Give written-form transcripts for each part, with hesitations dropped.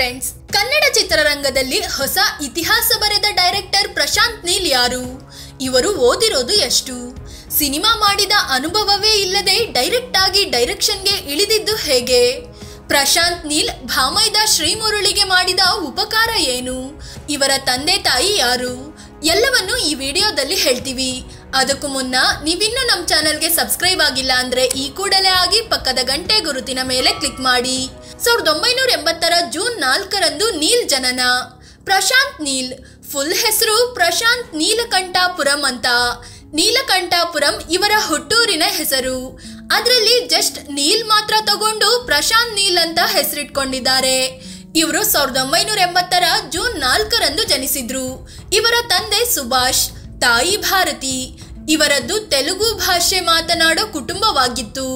Friends, Kannada ಚಿತ್ರರಂಗದಲ್ಲಿ ಹೊಸ ಇತಿಹಾಸ ಬರೆದ ಡೈರೆಕ್ಟರ್ ಪ್ರಶಾಂತ್ ನೀಲ್ ಯಾರು? ಇವರು ಓದಿರೋದು ಎಷ್ಟು? ಸಿನಿಮಾ ಮಾಡಿದ ಅನುಭವವೇ ಇಲ್ಲದೆ ಡೈರೆಕ್ಟ್ ಆಗಿ ಡೈರೆಕ್ಷನ್ಗೆ ಇಳಿದಿದ್ದು ಹೇಗೆ? ಪ್ರಶಾಂತ್ ನೀಲ್ ಭಾಮೈದ ಶ್ರೀಮುರಳಿಗೆ ಮಾಡಿದ ಉಪಕಾರ ಏನು? ಇವರ ತಂದೆ ತಾಯಿ ಯಾರು? ಎಲ್ಲವನ್ನು ಈ ವಿಡಿಯೋದಲ್ಲಿ ಹೇಳ್ತೀವಿ. ಅದಕ್ಕೂ ಮುನ್ನ ನೀವಿನ್ನೂ ನಮ್ಮ ಚಾನೆಲ್ಗೆ ಸಬ್ಸ್ಕ್ರೈಬ್ ಆಗಿಲ್ಲ ಅಂದ್ರೆ ಈ ಕೂಡಲೇ ಆಗಿ ಪಕ್ಕದ ಗಂಟೆ ಗುರುತಿನ ಮೇಲೆ ಕ್ಲಿಕ್ ಮಾಡಿ. 1980 ಜೂನ್ 4ರಂದು ನೀಲ್ ಜನನ. ಪ್ರಶಾಂತ್ ನೀಲ್ ಫುಲ್ ಹೆಸರು ಪ್ರಶಾಂತ್ ನೀಲಕಂಠಾಪುರಂ ಅಂತ. ನೀಲಕಂಠಾಪುರಂ ಇವರ ಹುಟ್ಟೂರಿನ ಹೆಸರು. ಅದರಲ್ಲಿ ಜಸ್ಟ್ ನೀಲ್ ಮಾತ್ರ ತಗೊಂಡು ಪ್ರಶಾಂತ್ ನೀಲ್ ಅಂತ ಹೆಸರಿಟ್ಕೊಂಡಿದ್ದಾರೆ. ಇವರು 1980 ಜೂನ್ 4ರಂದು ಜನಿಸಿದ್ರು. ಇವರ ತಂದೆ ಸುಭಾಷ್, ತಾಯಿ ಭಾರತಿ. ಇವರದ್ದು ತೆಲುಗು ಭಾಷೆ ಮಾತನಾಡೋ ಕುಟುಂಬವಾಗಿತ್ತು.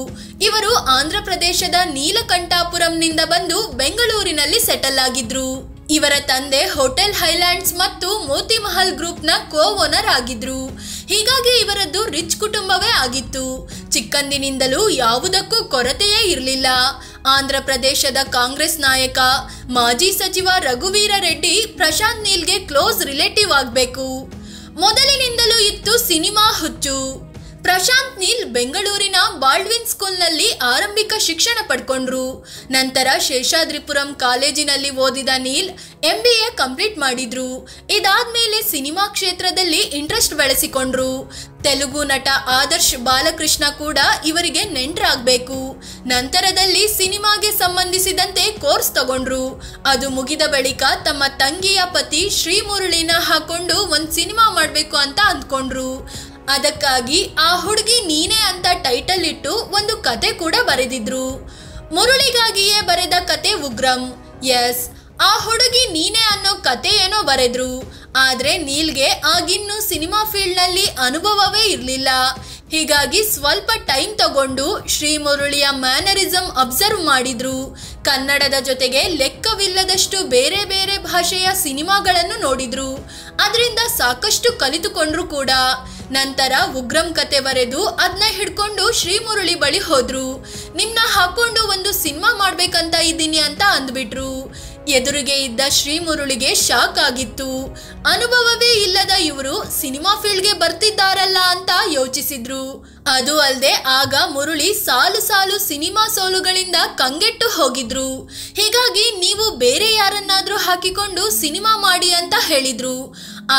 ಇವರು ಆಂಧ್ರ ಪ್ರದೇಶದ ನೀಲಕಂಠಾಪುರಂನಿಂದ ಬಂದು ಬೆಂಗಳೂರಿನಲ್ಲಿ ಸೆಟಲ್ ಆಗಿದ್ರು. ಇವರ ತಂದೆ ಹೋಟೆಲ್ ಹೈಲ್ಯಾಂಡ್ಸ್ ಮತ್ತು ಮೋತಿ ಮಹಲ್ ಗ್ರೂಪ್ನ ಕೋ ಓನರ್ ಆಗಿದ್ರು. ಹೀಗಾಗಿ ಇವರದ್ದು ರಿಚ್ ಕುಟುಂಬವೇ ಆಗಿತ್ತು. ಚಿಕ್ಕಂದಿನಿಂದಲೂ ಯಾವುದಕ್ಕೂ ಕೊರತೆಯೇ ಇರಲಿಲ್ಲ. ಆಂಧ್ರ ಪ್ರದೇಶದ ಕಾಂಗ್ರೆಸ್ ನಾಯಕ ಮಾಜಿ ಸಚಿವ ರಘುವೀರ ರೆಡ್ಡಿ ಪ್ರಶಾಂತ್ ನೀಲ್ಗೆ ಕ್ಲೋಸ್ ರಿಲೇಟಿವ್ ಆಗಬೇಕು. ಮೊದಲಿನಿಂದಲೂ ಇತ್ತು ಸಿನಿಮಾ ಹುಚ್ಚು. ಪ್ರಶಾಂತ್ ನೀಲ್ ಬೆಂಗಳೂರಿನ ಬಾಲ್ಡ್ವಿನ್ ಸ್ಕೂಲ್ನಲ್ಲಿ ಆರಂಭಿಕ ಶಿಕ್ಷಣ ಪಡ್ಕೊಂಡ್ರು. ನಂತರ ಶೇಷಾದ್ರಿಪುರಂ ಕಾಲೇಜಿನಲ್ಲಿ ಓದಿದ ನೀಲ್ MBA ಕಂಪ್ಲೀಟ್ ಮಾಡಿದ್ರು. ಇದಾದ್ಮೇಲೆ ಸಿನಿಮಾ ಕ್ಷೇತ್ರದಲ್ಲಿ ಇಂಟ್ರೆಸ್ಟ್ ಬೆಳೆಸಿಕೊಂಡ್ರು. ತೆಲುಗು ನಟ ಆದರ್ಶ್ ಬಾಲಕೃಷ್ಣ ಕೂಡ ಇವರಿಗೆ ನೆಂಟರಾಗಬೇಕು. ನಂತರದಲ್ಲಿ ಸಿನಿಮಾಗೆ ಸಂಬಂಧಿಸಿದಂತೆ ಕೋರ್ಸ್ ತಗೊಂಡ್ರು. ಅದು ಮುಗಿದ ಬಳಿಕ ತಮ್ಮ ತಂಗಿಯ ಪತಿ ಶ್ರೀಮುರಳಿನ ಹಾಕೊಂಡು ಒಂದು ಸಿನಿಮಾ ಮಾಡಬೇಕು ಅಂತ ಅಂದ್ಕೊಂಡ್ರು. ಅದಕ್ಕಾಗಿ ಆ ಹುಡುಗಿ ನೀನೇ ಅಂತ ಟೈಟಲ್ ಇಟ್ಟು ಒಂದು ಕತೆ ಕೂಡ ಬರೆದಿದ್ರು. ಮುರಳಿಗಾಗಿಯೇ ಬರೆದ ಕತೆ ಉಗ್ರಂ. ಎಸ್, ಆ ಹುಡುಗಿ ನೀನೇ ಅನ್ನೋ ಕತೆ ಏನೋ ಬರೆದ್ರು. ಆದ್ರೆ ನೀಲ್ಗೆ ಆಗಿನ್ನೂ ಸಿನಿಮಾ ಫೀಲ್ಡ್ ನಲ್ಲಿ ಅನುಭವವೇ ಇರಲಿಲ್ಲ. ಹೀಗಾಗಿ ಸ್ವಲ್ಪ ಟೈಮ್ ತಗೊಂಡು ಶ್ರೀಮುರಳಿಯ ಮ್ಯಾನರಿಸಮ್ ಅಬ್ಸರ್ವ್ ಮಾಡಿದ್ರು. ಕನ್ನಡದ ಜೊತೆಗೆ ಲೆಕ್ಕವಿಲ್ಲದಷ್ಟು ಬೇರೆ ಬೇರೆ ಭಾಷೆಯ ಸಿನಿಮಾಗಳನ್ನು ನೋಡಿದ್ರು. ಅದರಿಂದ ಸಾಕಷ್ಟು ಕಲಿತುಕೊಂಡ್ರು ಕೂಡ. ನಂತರ ಉಗ್ರಂ ಕತೆ ಬರೆದು ಅದನ್ನ ಹಿಡ್ಕೊಂಡು ಶ್ರೀಮುರಳಿ ಬಳಿ ಹೋದ್ರು. ನಿಮ್ನ ಹಾಕೊಂಡು ಒಂದು ಸಿನಿಮಾ ಮಾಡ್ಬೇಕಂತ ಇದ್ದೀನಿ ಅಂತ ಅಂದ್ಬಿಟ್ರು. ಎದುರಿಗೆ ಇದ್ದ ಶ್ರೀಮುರಳಿಗೆ ಶಾಕ್ ಆಗಿತ್ತು. ಅನುಭವವೇ ಇಲ್ಲದ ಇವರು ಸಿನಿಮಾ ಫೀಲ್ಡ್ಗೆ ಬರ್ತಿದ್ದಾರಲ್ಲ ಅಂತ ಯೋಚಿಸಿದ್ರು. ಅದು ಅಲ್ಲದೆ ಆಗ ಮುರಳಿ ಸಾಲು ಸಾಲು ಸಿನಿಮಾ ಸೋಲುಗಳಿಂದ ಕಂಗೆಟ್ಟು ಹೋಗಿದ್ರು. ಹೀಗಾಗಿ ನೀವು ಬೇರೆ ಯಾರನ್ನಾದ್ರೂ ಹಾಕಿಕೊಂಡು ಸಿನಿಮಾ ಮಾಡಿ ಅಂತ ಹೇಳಿದ್ರು.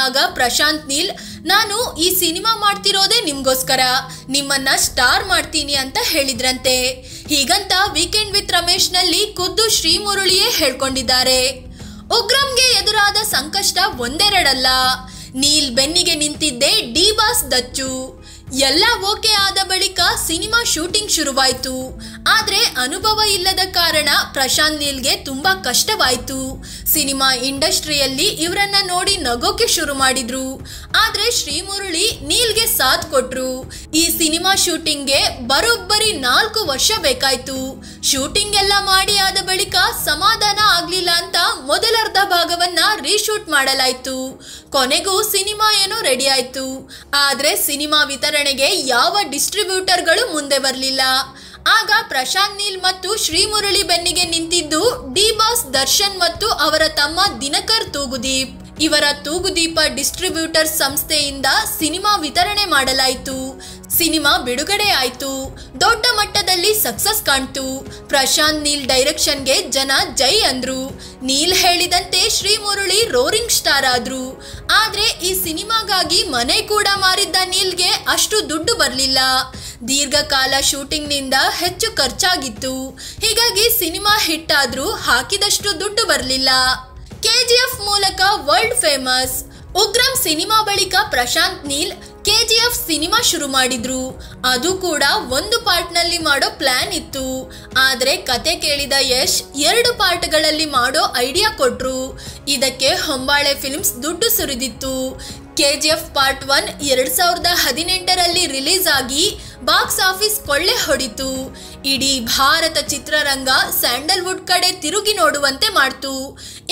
ಆಗ ಪ್ರಶಾಂತ್ ನೀಲ್, ನಾನು ಈ ಸಿನಿಮಾ ಮಾಡ್ತಿರೋದೇ ನಿಮ್ಗೋಸ್ಕರ, ನಿಮ್ಮನ್ನ ಸ್ಟಾರ್ ಮಾಡ್ತೀನಿ ಅಂತ ಹೇಳಿದ್ರಂತೆ. ಹೀಗಂತ ವೀಕೆಂಡ್ ವಿತ್ ರಮೇಶ್ ನಲ್ಲಿ ಖುದ್ದು ಶ್ರೀಮುರಳಿಯೇ ಹೇಳ್ಕೊಂಡಿದ್ದಾರೆ. ಉಗ್ರಂಗೆ ಎದುರಾದ ಸಂಕಷ್ಟ ಒಂದೆರಡಲ್ಲ. ನೀಲ್ ಬೆನ್ನಿಗೆ ನಿಂತಿದ್ದೆ ಡಿ ಬಾಸ್ ದಚ್ಚು. ಎಲ್ಲ ಓಕೆ ಆದ ಬಳಿಕ ಸಿನಿಮಾ ಶೂಟಿಂಗ್ ಶುರುವಾಯ್ತು. ಆದ್ರೆ ಅನುಭವ ಇಲ್ಲದ ಕಾರಣ ಪ್ರಶಾಂತ್ ನೀಲ್ಗೆ ತುಂಬಾ ಕಷ್ಟವಾಯ್ತು. ಸಿನಿಮಾ ಇಂಡಸ್ಟ್ರಿಯಲ್ಲಿ ಇವರನ್ನ ನೋಡಿ ನಗೋಕೆ ಶುರು ಮಾಡಿದ್ರು. ಆದ್ರೆ ಶ್ರೀಮುರಳಿ ನೀಲ್ಗೆ ಸಾಥ್ ಕೊಟ್ರು. ಈ ಸಿನಿಮಾ ಶೂಟಿಂಗ್ಗೆ ಬರೋಬ್ಬರಿ 4 ವರ್ಷ ಬೇಕಾಯ್ತು. ಶೂಟಿಂಗ್ ಎಲ್ಲ ಮಾಡಿ ಆದ ಬಳಿಕ ಸಮಾಧಾನ ಆಗ್ಲಿಲ್ಲ ಅಂತ ಮೊದಲರ್ಧ ಭಾಗವನ್ನ ರೀಶೂಟ್ ಮಾಡಲಾಯ್ತು. ಕೊನೆಗೂ ಸಿನಿಮಾ ಏನೋ ರೆಡಿ ಆಯ್ತು. ಆದ್ರೆ ಸಿನಿಮಾ ವಿತರಣೆಗೆ ಯಾವ ಡಿಸ್ಟ್ರಿಬ್ಯೂಟರ್ಗಳು ಮುಂದೆ ಬರಲಿಲ್ಲ. ಆಗ ಪ್ರಶಾಂತ್ ನೀಲ್ ಮತ್ತು ಶ್ರೀಮುರಳಿ ಬೆನ್ನಿಗೆ ನಿಂತಿದ್ದು ಡಿ ಬಾಸ್ ದರ್ಶನ್ ಮತ್ತು ಅವರ ತಮ್ಮ ದಿನಕರ್ ತೂಗುದೀಪ್. ಇವರ ತೂಗುದೀಪ ಡಿಸ್ಟ್ರಿಬ್ಯೂಟರ್ ಸಂಸ್ಥೆಯಿಂದ ಸಿನಿಮಾ ವಿತರಣೆ ಮಾಡಲಾಯಿತು. ಸಿನಿಮಾ ಬಿಡುಗಡೆ ಆಯ್ತು. ದೊಡ್ಡ ಮಟ್ಟದಲ್ಲಿ ಸಕ್ಸಸ್ ಕಾಣ್ತು. ಪ್ರಶಾಂತ್ ನೀಲ್ ಡೈರೆಕ್ಷನ್ಗೆ ಜನ ಜೈ ಅಂದ್ರು. ನೀಲ್ ಹೇಳಿದಂತೆ ಶ್ರೀಮುರಳಿ ರೋರಿಂಗ್ ಸ್ಟಾರ್ ಆದ್ರು. ಆದ್ರೆ ಈ ಸಿನಿಮಾಗಾಗಿ ಮನೆ ಕೂಡ ಮಾರಿದ್ದ ನೀಲ್ಗೆ ಅಷ್ಟು ದುಡ್ಡು ಬರಲಿಲ್ಲ. ದೀರ್ಘಕಾಲ ಶೂಟಿಂಗ್ ನಿಂದ ಹೆಚ್ಚು ಖರ್ಚಾಗಿತ್ತು. ಹೀಗಾಗಿ ಸಿನಿಮಾ ಹಿಟ್ ಆದ್ರೂ ಹಾಕಿದಷ್ಟು ದುಡ್ಡು ಬರಲಿಲ್ಲ. KGF ಮೂಲಕ ವರ್ಲ್ಡ್ ಫೇಮಸ್. ಉಗ್ರಂ ಸಿನಿಮಾ ಬಳಿಕ ಪ್ರಶಾಂತ್ ನೀಲ್ KGF ಸಿನಿಮಾ ಶುರು ಮಾಡಿದ್ರು. ಅದು ಕೂಡ ಒಂದು ಪಾರ್ಟ್ನಲ್ಲಿ ಮಾಡೋ ಪ್ಲಾನ್ ಇತ್ತು. ಆದ್ರೆ ಕತೆ ಕೇಳಿದ ಯಶ್ 2 ಪಾರ್ಟ್ಗಳಲ್ಲಿ ಮಾಡೋ ಐಡಿಯಾ ಕೊಟ್ರು. ಇದಕ್ಕೆ ಹೊಂಬಾಳೆ ಫಿಲ್ಮ್ಸ್ ದುಡ್ಡು ಸುರಿದಿತ್ತು. KGF ಪಾರ್ಟ್ 1 2018ರಲ್ಲಿ ರಿಲೀಸ್ ಆಗಿ ಬಾಕ್ಸ್ ಆಫೀಸ್ ಕೊಳ್ಳೆ ಹೊಡಿತು. ಇಡೀ ಭಾರತ ಚಿತ್ರರಂಗ ಸ್ಯಾಂಡಲ್ವುಡ್ ಕಡೆ ತಿರುಗಿ ನೋಡುವಂತೆ ಮಾಡ್ತು.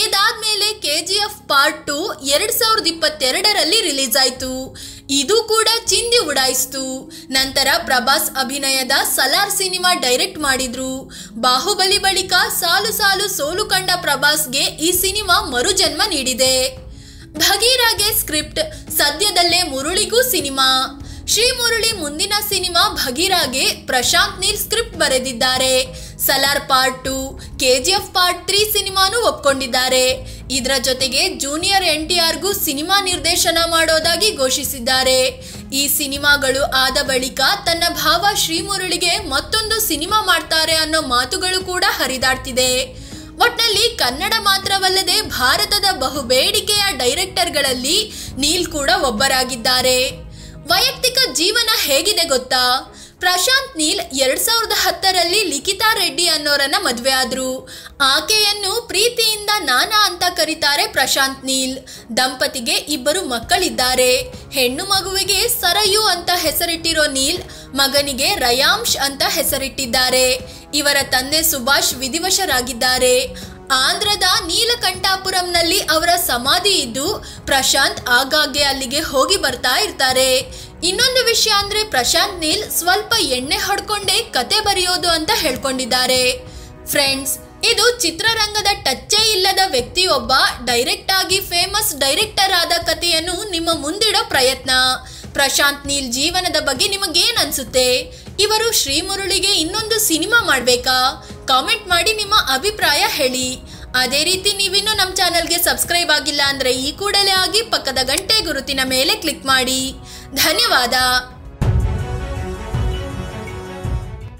ಇದಾದ್ಮೇಲೆ KGF ಪಾರ್ಟ್ 2 2022ರಲ್ಲಿ ರಿಲೀಸ್ ಆಯ್ತು. ಇದು ಕೂಡ ಚಿಂದಿ ಉಡಾಯಿಸ್ತು. ನಂತರ ಪ್ರಭಾಸ್ ಅಭಿನಯದ ಸಲಾರ್ ಸಿನಿಮಾ ಡೈರೆಕ್ಟ್ ಮಾಡಿದ್ರು. ಬಾಹುಬಲಿ ಬಳಿಕ ಸಾಲು ಸಾಲು ಸೋಲು ಕಂಡ ಪ್ರಭಾಸ್ಗೆ ಈ ಸಿನಿಮಾ ಮರುಜನ್ಮ ನೀಡಿದೆ. ಭಗೀರಾಗೆ ಸ್ಕ್ರಿಪ್ಟ್, ಸದ್ಯದಲ್ಲೇ ಮುರಳಿಗೂ ಸಿನಿಮಾ. ಶ್ರೀ ಮುರಳಿ ಮುಂದಿನ ಸಿನಿಮಾ ಭಗೀರಾಗೆ ಪ್ರಶಾಂತ್ ನೀಲ್ ಸ್ಕ್ರಿಪ್ಟ್ ಬರೆದಿದ್ದಾರೆ. Salaar part 2, KGF part 3 ಸಿನಿಮಾನು ಒಪ್ಕೊಂಡಿದ್ದಾರೆ. ಇದರ ಜೊತೆಗೆ ಜೂನಿಯರ್ NTRಗೂ ಸಿನಿಮಾ ನಿರ್ದೇಶನ ಮಾಡೋದಾಗಿ ಘೋಷಿಸಿದ್ದಾರೆ. ಈ ಸಿನಿಮಾಗಳು ಆದ ಬಳಿಕ ತನ್ನ ಭಾವ ಶ್ರೀ ಮುರಳಿಗೆ ಮತ್ತೊಂದು ಸಿನಿಮಾ ಮಾಡ್ತಾರೆ ಅನ್ನೋ ಮಾತುಗಳು ಕೂಡ ಹರಿದಾಡ್ತಿದೆ. ಒಟ್ನಲ್ಲಿ ಕನ್ನಡ ಮಾತ್ರವಲ್ಲದೆ ಭಾರತದ ಬಹುಬೇಡಿಕೆಯ ಡೈರೆಕ್ಟರ್ಗಳಲ್ಲಿ ನೀಲ್ ಕೂಡ ಒಬ್ಬರಾಗಿದ್ದಾರೆ. ವೈಯಕ್ತಿಕ ಜೀವನ ಹೇಗಿದೆ ಗೊತ್ತಾ? ಪ್ರಶಾಂತ್ ನೀಲ್ 2010ರಲ್ಲಿ ಲಿಖಿತಾ ರೆಡ್ಡಿ ಅನ್ನೋರನ್ನ ಮದುವೆ ಆದ್ರು. ಆಕೆಯನ್ನು ಪ್ರೀತಿಯಿಂದ ನಾನಾ ಅಂತ ಕರೀತಾರೆ ಪ್ರಶಾಂತ್ ನೀಲ್. ದಂಪತಿಗೆ 2 ಮಕ್ಕಳಿದ್ದಾರೆ. ಹೆಣ್ಣು ಮಗುವಿಗೆ ಸರಯು ಅಂತ ಹೆಸರಿಟ್ಟಿರೋ ನೀಲ್, ಮಗನಿಗೆ ರಯಾಂಶ್ ಅಂತ ಹೆಸರಿಟ್ಟಿದ್ದಾರೆ. ಇವರ ತಂದೆ ಸುಭಾಷ್ ವಿಧಿವಶರಾಗಿದ್ದಾರೆ. ಆಂಧ್ರದ ನೀಲಕಂಠಾಪುರಂನಲ್ಲಿ ಅವರ ಸಮಾಧಿ ಇದ್ದು ಪ್ರಶಾಂತ್ ಆಗಾಗ್ಗೆ ಅಲ್ಲಿಗೆ ಹೋಗಿ ಬರ್ತಾ ಇರ್ತಾರೆ. ಇನ್ನೊಂದು ವಿಷಯ ಅಂದ್ರೆ ಪ್ರಶಾಂತ್ ನೀಲ್ ಸ್ವಲ್ಪ ಎಣ್ಣೆ ಹೊಡ್ಕೊಂಡೇ ಕತೆ ಬರೆಯೋದು ಅಂತ ಹೇಳ್ಕೊಂಡಿದ್ದಾರೆ. ಫ್ರೆಂಡ್ಸ್, ಇದು ಚಿತ್ರರಂಗದ ಟಚ್ಚೇ ಇಲ್ಲದ ವ್ಯಕ್ತಿಯೊಬ್ಬ ಡೈರೆಕ್ಟ್ ಆಗಿ ಫೇಮಸ್ ಡೈರೆಕ್ಟರ್ ಆದ ಕಥೆಯನ್ನು ನಿಮ್ಮ ಮುಂದಿಡೋ ಪ್ರಯತ್ನ. ಪ್ರಶಾಂತ್ ನೀಲ್ ಜೀವನದ ಬಗ್ಗೆ ನಿಮಗೇನ್ ಅನ್ಸುತ್ತೆ? ಇವರು ಶ್ರೀ ಮುರಳಿಗೆ ಇನ್ನೊಂದು ಸಿನಿಮಾ ಮಾಡಬೇಕಾ? ಕಾಮೆಂಟ್ ಮಾಡಿ ನಿಮ್ಮ ಅಭಿಪ್ರಾಯ ಹೇಳಿ. ಅದೇ ರೀತಿ ನೀವಿನ್ನೂ ನಮ್ಮ ಚಾನಲ್ಗೆ ಸಬ್ಸ್ಕ್ರೈಬ್ ಆಗಿಲ್ಲ ಅಂದರೆ ಈ ಕೂಡಲೇ ಆಗಿ ಪಕ್ಕದ ಗಂಟೆ ಗುರುತಿನ ಮೇಲೆ ಕ್ಲಿಕ್ ಮಾಡಿ. ಧನ್ಯವಾದ.